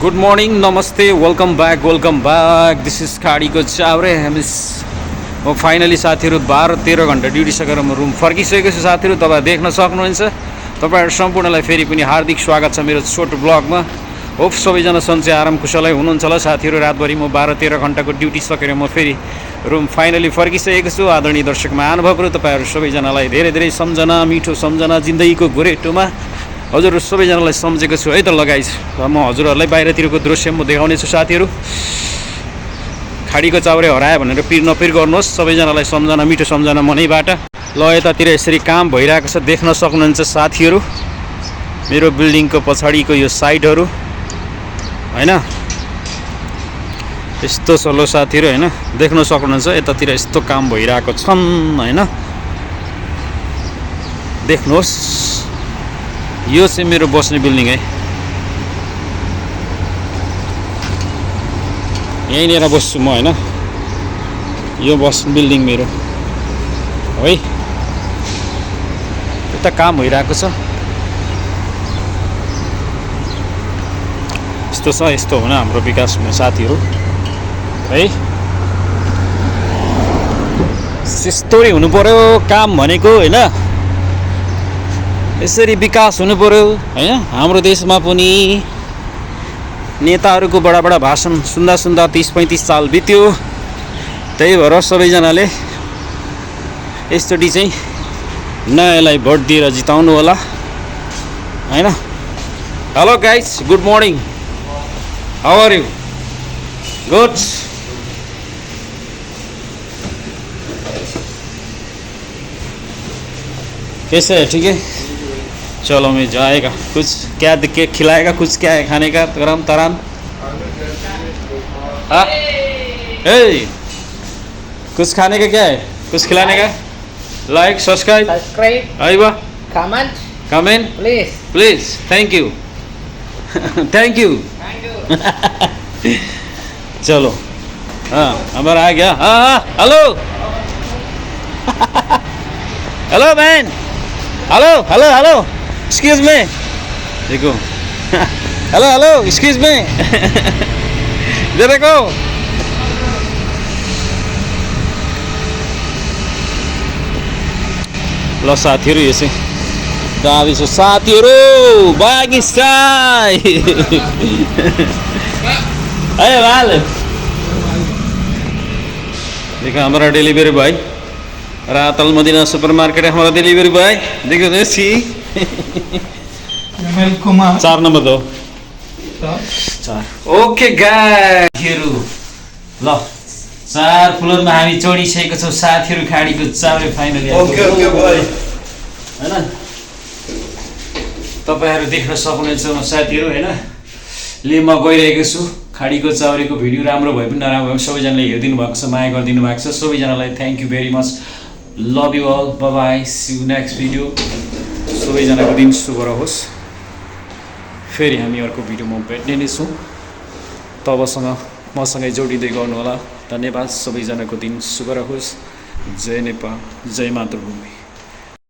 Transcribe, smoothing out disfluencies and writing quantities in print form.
Good morning, namaste, welcome back. This is खाडीको चाउरे हामीस म finally साथीहरु 12-13 घण्टा ड्युटी सकेर म रुम फर्किसकेको छु साथीहरु। तपाईहरु देख्न सक्नुहुन्छ। तपाईहरु सम्पूर्णलाई फेरि पनि हार्दिक स्वागत छ मेरो छोटो ब्लगमा। होप सबैजना सन्चै आराम कुशलै हुनुहुन्छ होला साथीहरु। रातभरि म 12-13 घण्टाको ड्युटी सकेर म फेरि रुम फाइनली फर्किसकेको छु। आदरणीय दर्शक महानुभावहरु, तपाईहरु सबैजनालाई धेरै धेरै सम्झना, मिठो सम्झना जिन्दगीको गोरेटोमा हजुरहरु सबैजनालाई सम्झेको छु है त लगाइस। म हजुरहरुलाई बाहिरतिरको दृश्य म देखाउने छु साथीहरु। खाडीको चाउरे हराए भनेर पिर नपिर गर्नुहोस्। सबैजनालाई सम्झना, मिठो सम्झना मनैबाट। ल यतातिर यसरी काम भइरहेको छ देख्न सक्नुहुन्छ साथीहरु। मेरो बिल्डिङको पछाडीको यो साइडहरु हैन, यस्तो छ लो साथीहरु हैन, देख्न सक्नुहुन्छ। यतातिर यस्तो काम भइरहेको छन् हैन, देख्नुहोस्। यो चाहिँ मेरो बस्ने बिल्डिङ है। यहीँनिर बस्छु म हैन। यो बस्ने बिल्डिङ मेरो है। यता काम भइरहेको छ। यस्तो छ, यस्तो हुन हाम्रो विकास हुने साथीहरु है। यस्तोरी हुनु पर्यो काम भनेको हैन। यसरी विकास हुनु पर्यो हैन। हाम्रो देशमा पनि नेताहरूको बडा भाषण सुन्दा 30-35 साल बित्यो। त्यही भएर सबैजनाले यसचोटि चाहिँ नयाँलाई भोट दिएर जिताउनु होला हैन। Hello guys, good morning, how are you? Good. कैसे है? ठीक है, चलो मैं जाएगा। कुछ क्या दिखे खिलाएगा? कुछ क्या है खाने का? गरम तराम। हाँ, कुछ खाने का क्या है? कुछ खिलाने का? लाइक सब्सक्राइब आइबा comment please. Thank you thank you. चलो हाँ, हमारा आ गया। हाँ hello hello man, hello hello hello, excuse me, देखो। हेलो हेलो, एक्सक्यूज मी, इधर देखो। ल साथीहरु, यो चाहिँ दाबी छ साथीहरु। बागिस्तान अरे वाले, देखो हमारा डिलीवरी बॉय, रात अल मदीना सुपरमार्केट है हमारा डिलीवरी बॉय। देखो सी 4 नंबर दो 4। ओके गाइसहरु, ल 4 फ्लोरमा हामी चढिसकेको छौं साथीहरु। खाडीको चाउरे फाइनली ओके भाइ हैन। तपाईहरु देख्न सक्नुहुन्छ साथीहरु हैन। ले म गइरहेको छु। खाडीको चाउरेको भिडियो राम्रो भए पनि नराम्रो भए पनि सबैजनाले हेरिदिनु भएको छ, माया गरिदिनु भएको छ। सबैजनालाई thank you very much. Love you all, bye bye, see you next video. सबैजनाको दिन शुभ रहोस्। फेरि हामी अर्को भिडियोमा भेट्ने नै छौँ। तबसँग मसँगै जोडिँदै गर्नु होला। धन्यवाद। सबैजनाको दिन शुभ रहोस्। जय नेपाल, जय मातृभूमि।